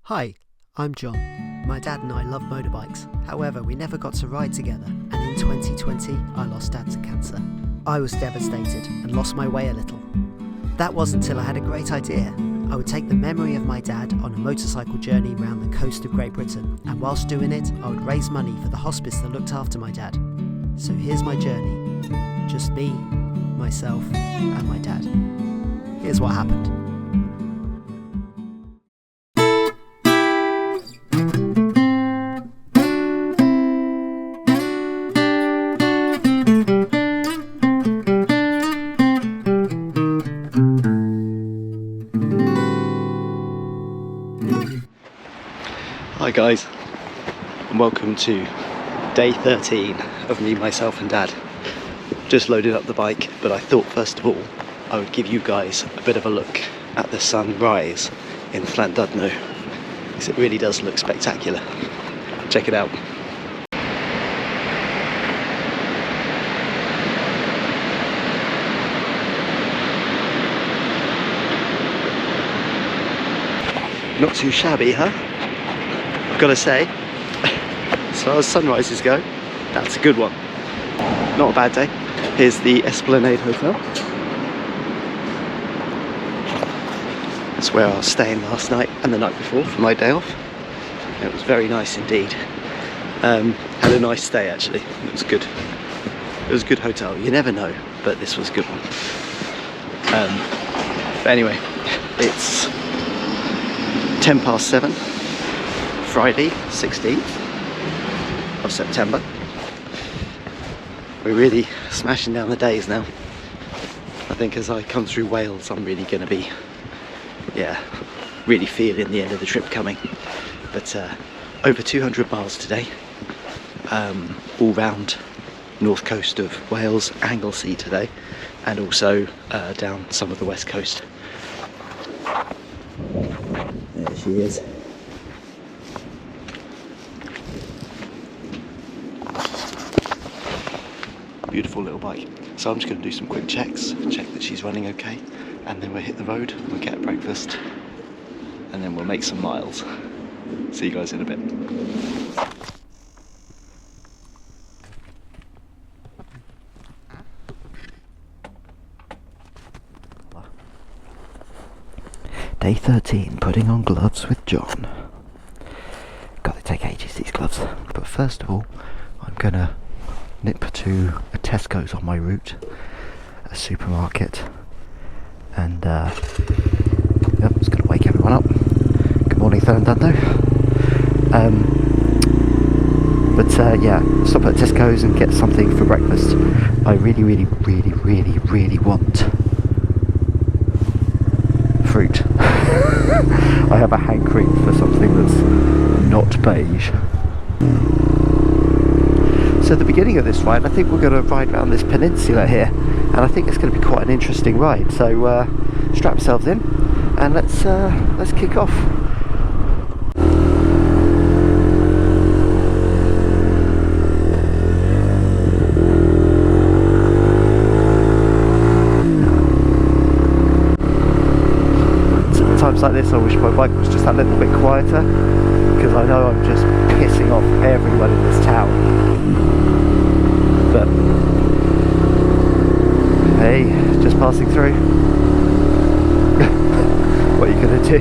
Hi, I'm John. My dad and I love motorbikes. However, we never got to ride together, and in 2020, I lost Dad to cancer. I was devastated and lost my way a little. That wasn't until I had a great idea. I would take the memory of my dad on a motorcycle journey around the coast of Great Britain, and whilst doing it, I would raise money for the hospice that looked after my dad. So here's my journey. Just me, myself, and my dad. Here's what happened. Hi guys, and welcome to day 13 of me, myself and Dad. Just loaded up the bike, but I thought first of all I would give you guys a bit of a look at the sunrise in Llandudno, because it really does look spectacular. Check it out. Not too shabby, huh? Gotta say, as far as sunrises go, that's a good one. Not a bad day. Here's the Esplanade Hotel. That's where I was staying last night and the night before for my day off. It was very nice indeed. Had a nice stay actually. It was good. It was a good hotel. You never know, but this was a good one. But anyway, it's 7:10. Friday, 16th of September. We're really smashing down the days now. I think as I come through Wales, I'm really going to be, really feeling the end of the trip coming. But over 200 miles today, all round north coast of Wales, Anglesey today, and also down some of the west coast. There she is. Beautiful little bike. So I'm just going to do some quick checks, check that she's running okay, and then we'll hit the road, we'll get breakfast, and then we'll make some miles. See you guys in a bit. Day 13, putting on gloves with John. God, they take ages, these gloves. But first of all, I'm going to nip to a Tesco's on my route, a supermarket, and just going to wake everyone up. Good morning, Llandudno. Stop at Tesco's and get something for breakfast. I really want fruit. I have a hankering for something that's not beige. So the beginning of this ride, I think we're going to ride around this peninsula here, and I think it's going to be quite an interesting ride. So strap yourselves in, and let's kick off. Times like this, I wish my bike was just a little bit quieter, because I know I'm just pissing off everyone in this town. But hey, just passing through. What are you gonna do?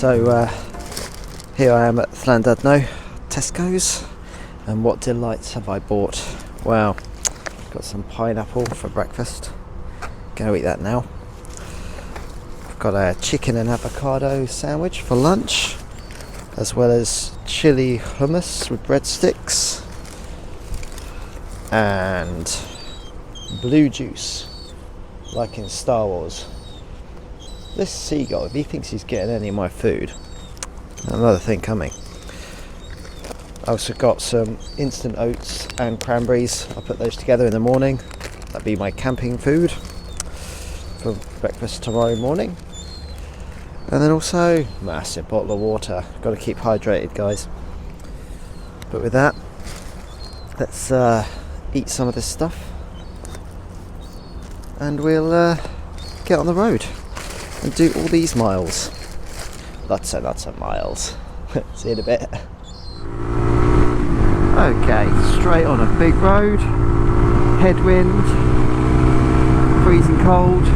So here I am at Llandudno, Tesco's, and what delights have I bought? Wow, got some pineapple for breakfast, gonna eat that now. I've got a chicken and avocado sandwich for lunch, as well as chili hummus with breadsticks and blue juice, like in Star Wars. This seagull, if he thinks he's getting any of my food, another thing coming. I also got some instant oats and cranberries. I'll put those together in the morning. That'll be my camping food for breakfast tomorrow morning. And then also massive bottle of water. Got to keep hydrated, guys. But with that, let's eat some of this stuff, and we'll get on the road and do all these miles. Lots and lots of miles. See you in a bit. Okay, straight on a big road, headwind, freezing cold.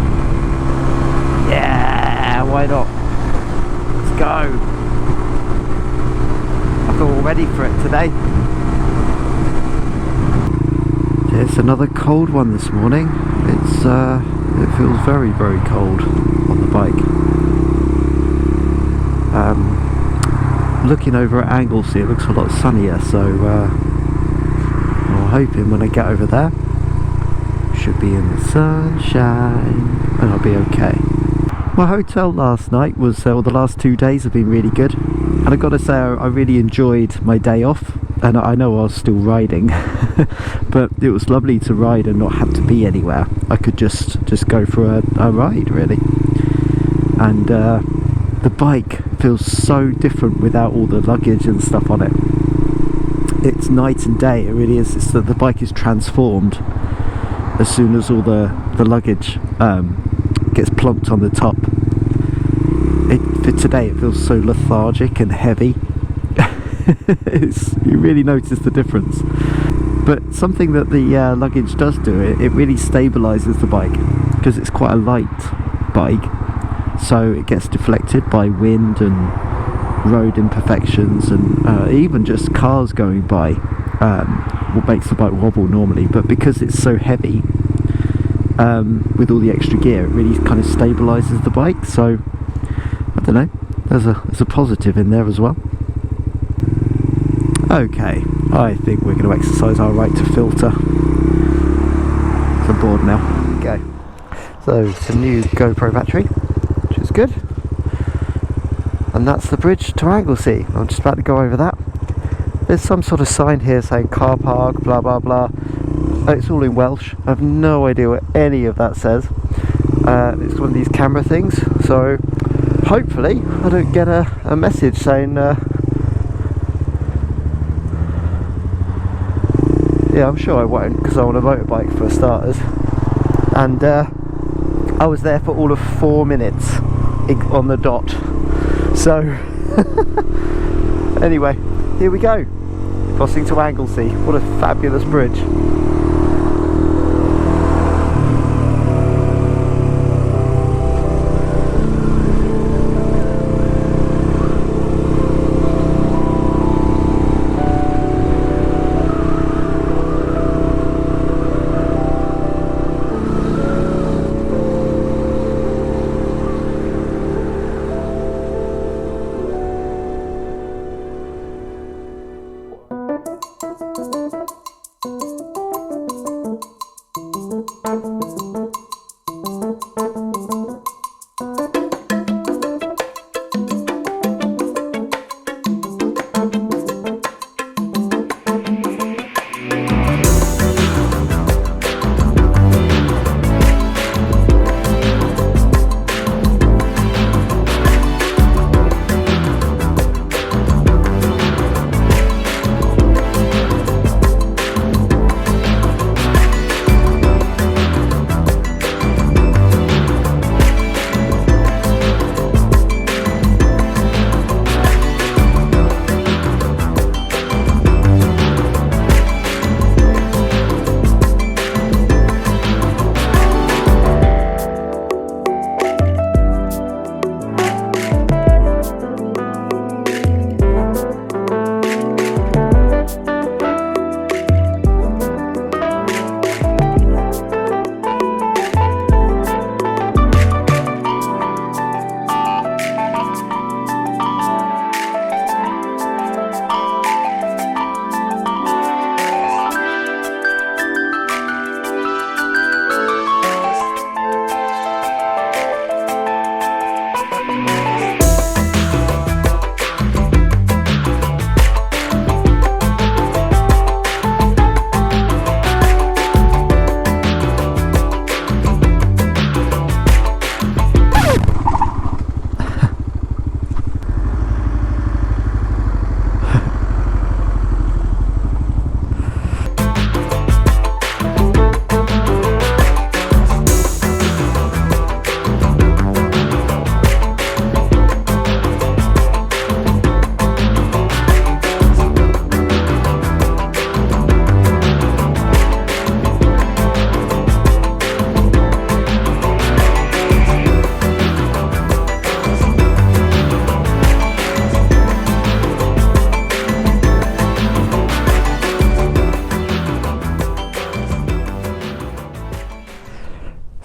Yeah, why not? Let's go. I feel all ready for it today. It's another cold one this morning. It feels very, very cold on the bike. Looking over at Anglesey, it looks a lot sunnier, so I'm hoping when I get over there, should be in the sunshine and I'll be okay. My hotel last night was, the last 2 days have been really good, and I've got to say I really enjoyed my day off, and I know I was still riding but it was lovely to ride and not have to be anywhere. I could just go for a ride, really. And the bike feels so different without all the luggage and stuff on it. It's night and day, it really is. It's that the bike is transformed as soon as all the luggage gets plonked on the top. For today it feels so lethargic and heavy. You really notice the difference. But something that the luggage does do, it really stabilises the bike, because it's quite a light bike, so it gets deflected by wind and road imperfections, and even just cars going by, what makes the bike wobble normally. But because it's so heavy, with all the extra gear, it really kind of stabilises the bike. So I don't know, there's a positive in there as well. Okay, I think we're going to exercise our right to filter. So I'm bored now. Okay, so it's a new GoPro battery, which is good. And that's the bridge to Anglesey. I'm just about to go over that. There's some sort of sign here saying car park, blah blah blah. It's all in Welsh. I have no idea what any of that says. It's one of these camera things, so hopefully I don't get a message saying yeah, I'm sure I won't, because I'm on a motorbike for starters. And I was there for all of 4 minutes on the dot. So anyway, here we go, crossing to Anglesey. What a fabulous bridge.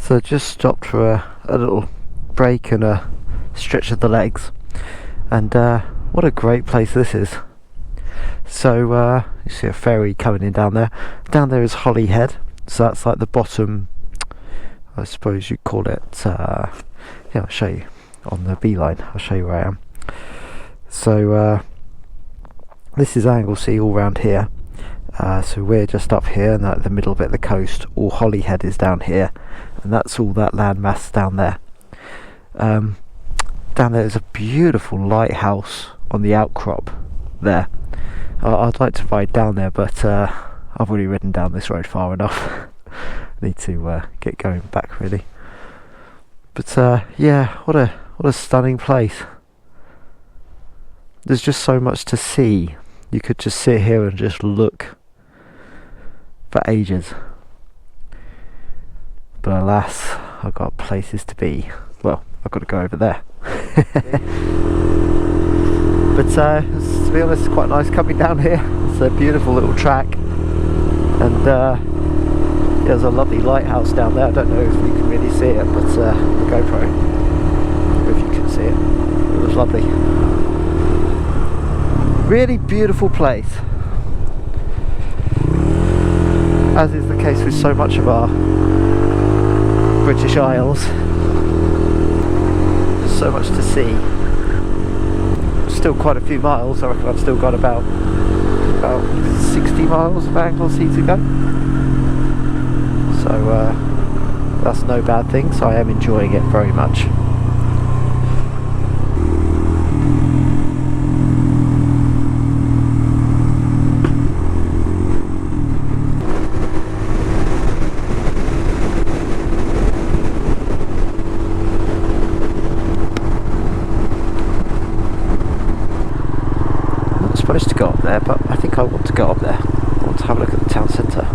So just stopped for a little break and a stretch of the legs, and what a great place this is. So you see a ferry coming in down there. Down there is Holyhead, so that's like the bottom, I suppose you'd call it. Yeah, I'll show you on the beeline. I'll show you where I am. So this is Anglesey all round here. So we're just up here, and at the middle bit of the coast, all Holyhead is down here, and that's all that landmass down there. Down there is a beautiful lighthouse on the outcrop there. I'd like to ride down there, but I've already ridden down this road far enough. Need to get going back really. But yeah, what a stunning place. There's just so much to see. You could just sit here and just look for ages. But alas, I've got places to be. Well, I've got to go over there. But to be honest, it's quite nice coming down here. It's a beautiful little track, and there's a lovely lighthouse down there. I don't know if you can really see it, but the GoPro, if you can see it, it was lovely. Really beautiful place, as is the case with so much of our British Isles. There's so much to see. Still quite a few miles. I reckon I've still got about 60 miles of Anglesey to go. So that's no bad thing. So I am enjoying it very much. Supposed to go up there, but I think I want to go up there. I want to have a look at the town centre.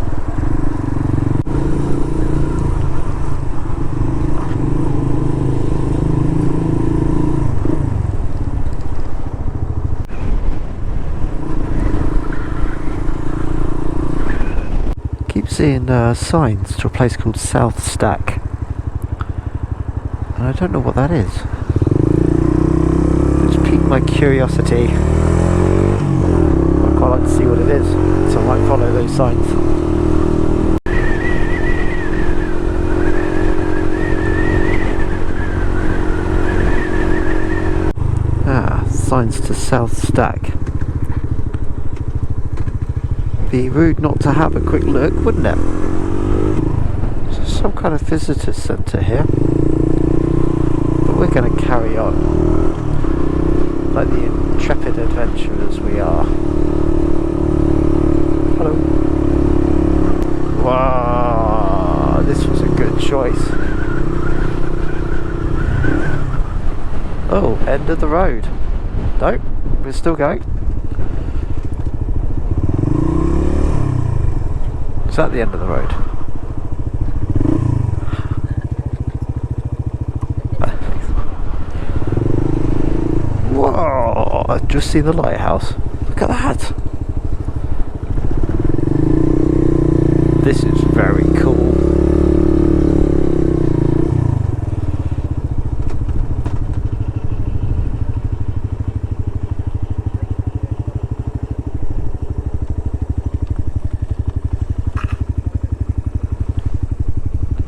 Keep seeing signs to a place called South Stack, and I don't know what that is. It's piqued my curiosity. I'd like to see what it is, so I might follow those signs. Signs to South Stack. Be rude not to have a quick look, wouldn't it? There's some kind of visitor centre here, but we're going to carry on like the intrepid adventurers we are. Hello. Wow, this was a good choice. Oh, end of the road. Nope, we're still going. Is that the end of the road? Whoa, I've just seen the lighthouse. Look at that. This is very cool.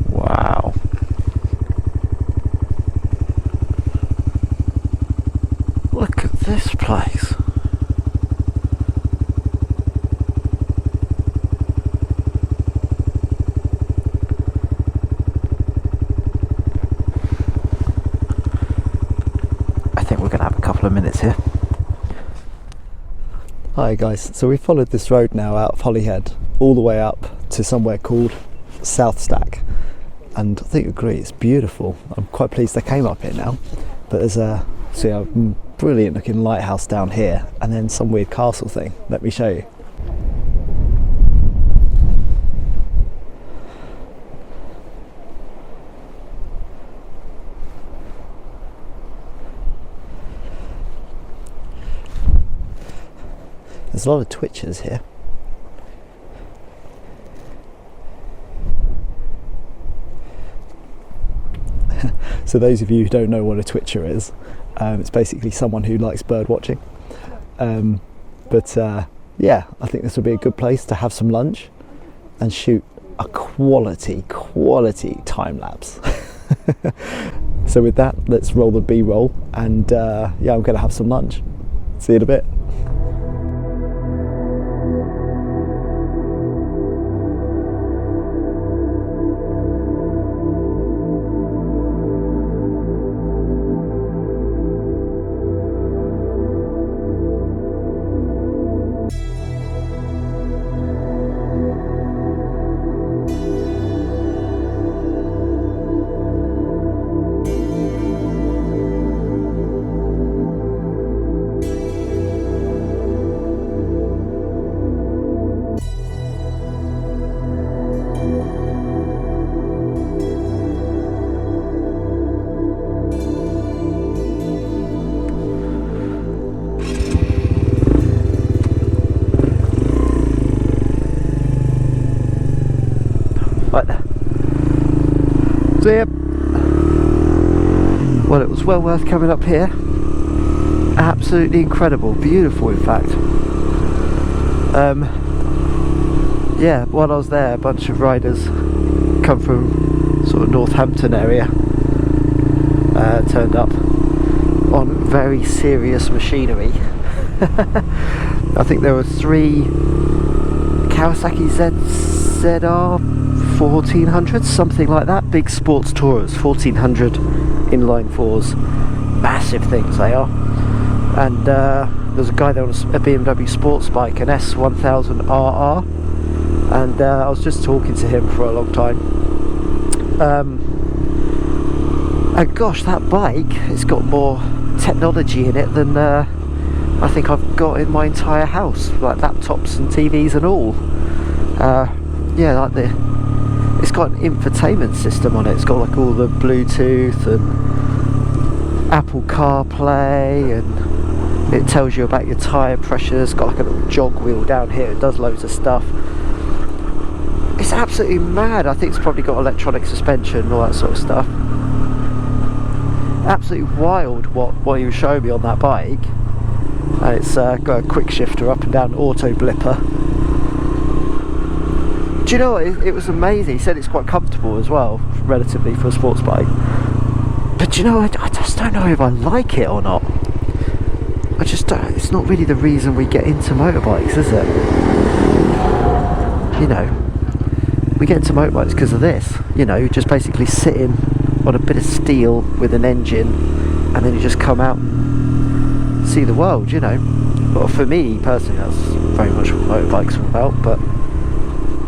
Wow. Look at this place. Of minutes here. Hi guys, so we followed this road now out of Holyhead all the way up to somewhere called South Stack, and I think you agree it's beautiful. I'm quite pleased I came up here now, but there's a brilliant looking lighthouse down here and then some weird castle thing. Let me show you. There's a lot of twitchers here. So those of you who don't know what a twitcher is, it's basically someone who likes bird watching. Yeah, I think this will be a good place to have some lunch and shoot a quality time lapse. So with that, let's roll the B-roll, and yeah, I'm going to have some lunch. See you in a bit. Right there. See ya. Well, it was well worth coming up here. Absolutely incredible, beautiful in fact. Yeah, while I was there, a bunch of riders come from sort of Northampton area turned up on very serious machinery. I think there were 3 Kawasaki ZR 1400s, something like that, big sports tourers, 1400 inline 4s, massive things they are. And there's a guy there on a BMW sports bike, an S1000RR, and I was just talking to him for a long time. And gosh, that bike, it's got more technology in it than I think I've got in my entire house, like laptops and TVs and all. Yeah, like it's got an infotainment system on it. It's got like all the Bluetooth and Apple CarPlay, and it tells you about your tyre pressure. It's got like a little jog wheel down here. It does loads of stuff. It's absolutely mad. I think it's probably got electronic suspension and all that sort of stuff. Absolutely wild what he was showing me on that bike. And it's got a quick shifter, up and down auto blipper. Do you know what? It was amazing. He said it's quite comfortable as well, relatively, for a sports bike. But do you know, I just don't know if I like it or not. I just don't. It's not really the reason we get into motorbikes, is it? You know, we get into motorbikes because of this. You know, just basically sitting on a bit of steel with an engine, and then you just come out and see the world, you know. Well, for me personally, that's very much what motorbikes are about. But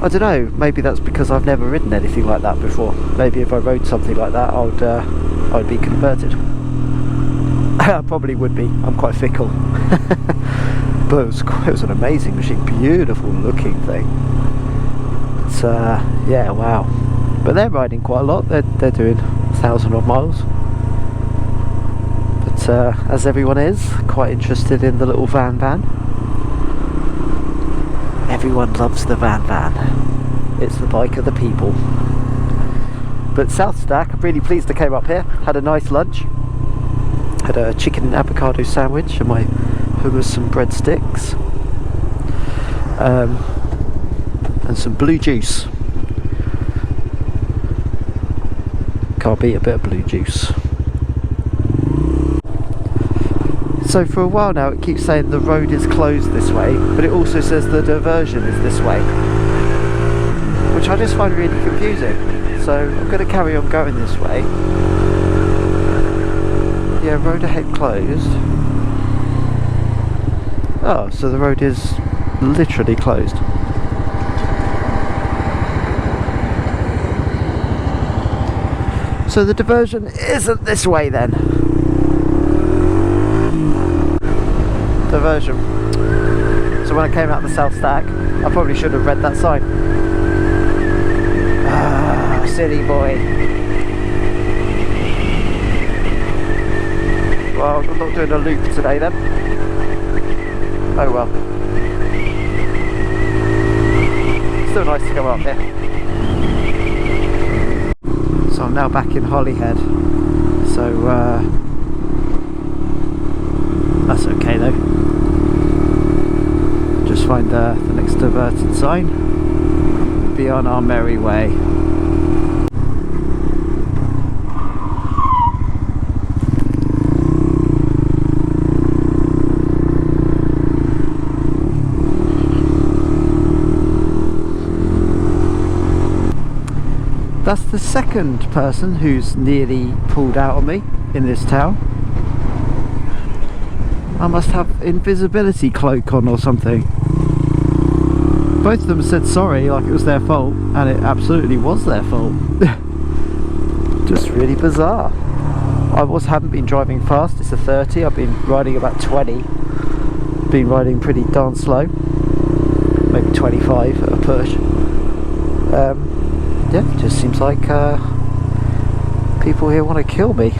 I don't know, maybe that's because I've never ridden anything like that before. Maybe if I rode something like that, I'd be converted. I probably would be. I'm quite fickle. But it was an amazing machine, beautiful looking thing. It's yeah, wow. But they're riding quite a lot. They're doing 1,000 odd miles. But as everyone is, quite interested in the little VanVan. Everyone loves the VanVan. It's the bike of the people. But South Stack, I'm really pleased I came up here. Had a nice lunch. Had a chicken and avocado sandwich and my hummus and breadsticks. And some blue juice. Can't beat a bit of blue juice. So for a while now it keeps saying the road is closed this way, but it also says the diversion is this way, which I just find really confusing. So I'm going to carry on going this way. Yeah, road ahead closed. Oh, so the road is literally closed. So the diversion isn't this way then. Diversion. So when I came out the South Stack, I probably should have read that sign. Ah, silly boy. Well, I'm not doing a loop today then. Oh well. Still nice to go up there. So I'm now back in Holyhead. so that's okay though. Just find the next diverted sign, be on our merry way. That's the second person who's nearly pulled out on me in this town. I must have invisibility cloak on or something. Both of them said sorry like it was their fault, and it absolutely was their fault. Just really bizarre. I haven't been driving fast, it's a 30, I've been riding about 20. Been riding pretty darn slow. Maybe 25 at a push. Yeah, it just seems like people here want to kill me.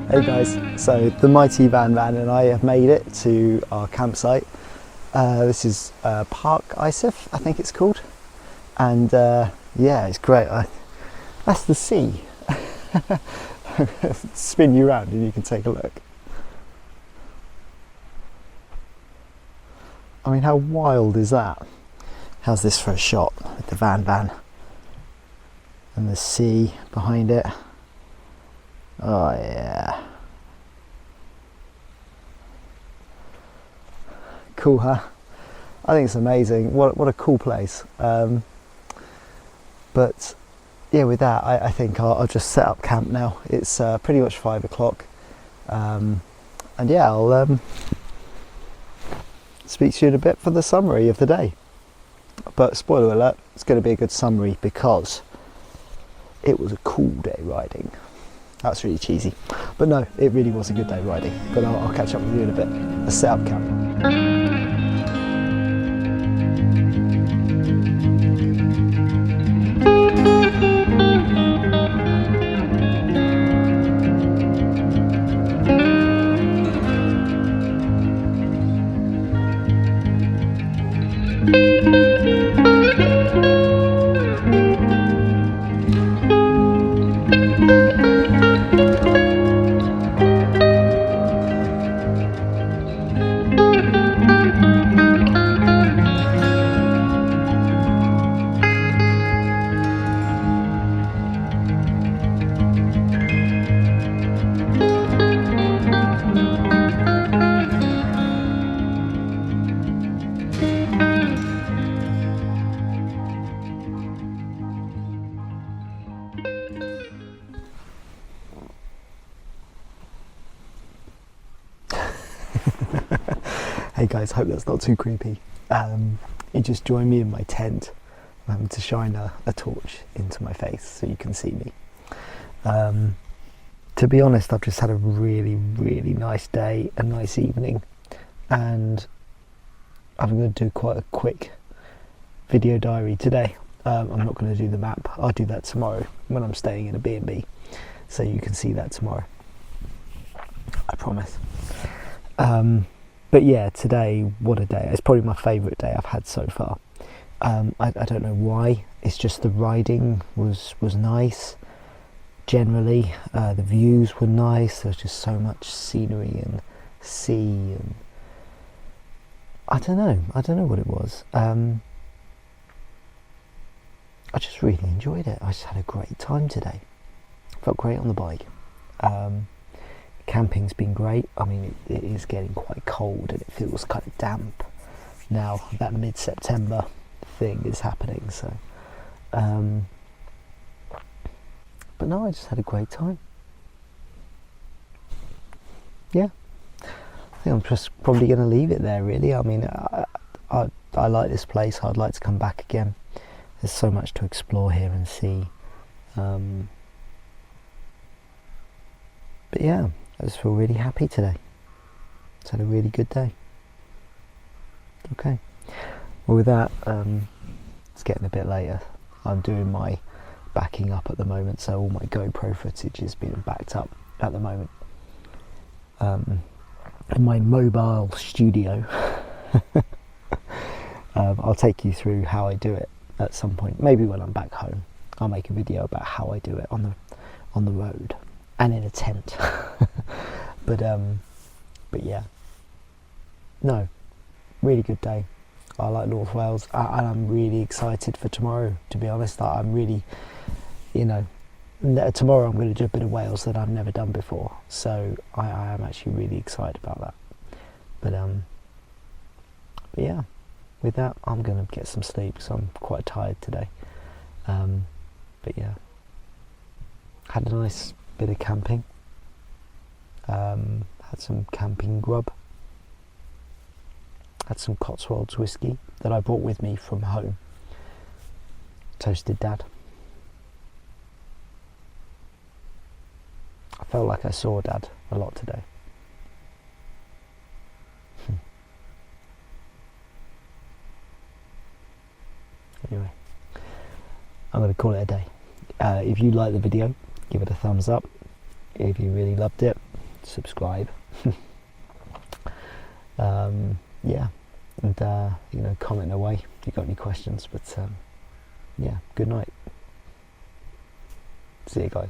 Hey guys, so the mighty VanVan and I have made it to our campsite. This is Park Isif, I think it's called, and yeah, it's great. That's the sea. Spin you around and you can take a look. I mean, how wild is that? How's this for a shot with the VanVan and the sea behind it? Oh yeah. Cool, huh? I think it's amazing. What a cool place. But yeah, with that, I think I'll just set up camp now. It's pretty much 5 o'clock. And yeah, I'll speak to you in a bit for the summary of the day. But spoiler alert, it's going to be a good summary because it was a cool day riding. That's really cheesy, but no, it really was a good day riding. But I'll catch up with you in a bit. Let's set up camp. Hey guys, hope that's not too creepy. You just join me in my tent. I'm having to shine a torch into my face so you can see me. To be honest, I've just had a really, really nice day, a nice evening, and I'm going to do quite a quick video diary today. I'm not going to do the map. I'll do that tomorrow when I'm staying in a B&B, so you can see that tomorrow, I promise. But yeah, today, what a day. It's probably my favourite day I've had so far. I don't know why, it's just the riding was nice. Generally, the views were nice. There was just so much scenery and sea, and I don't know what it was. I just really enjoyed it. I just had a great time today. Felt great on the bike. Camping's been great. I mean, it is getting quite cold and it feels kind of damp now. That mid-September thing is happening, so but no, I just had a great time. Yeah, I think I'm just probably going to leave it there, really. I mean, I like this place. I'd like to come back again. There's so much to explore here and see. But yeah, I just feel really happy today. It's had a really good day. Okay, well with that, it's getting a bit later. I'm doing my backing up at the moment, so all my GoPro footage is being backed up at the moment in my mobile studio. I'll take you through how I do it at some point. Maybe when I'm back home, I'll make a video about how I do it on the road and in a tent. But yeah, no, really good day. I like North Wales, and I'm really excited for tomorrow, to be honest. I'm really, tomorrow I'm going to do a bit of Wales that I've never done before, so I am actually really excited about that. But yeah, with that, I'm going to get some sleep because I'm quite tired today. But yeah, had a nice bit of camping. Had some camping grub. Had some Cotswolds whiskey that I brought with me from home. Toasted Dad. I felt like I saw Dad a lot today. Anyway, I'm going to call it a day. If you like the video, give it a thumbs up. If you really loved it, subscribe. Yeah, and comment away if you got any questions. But yeah, good night. See you guys.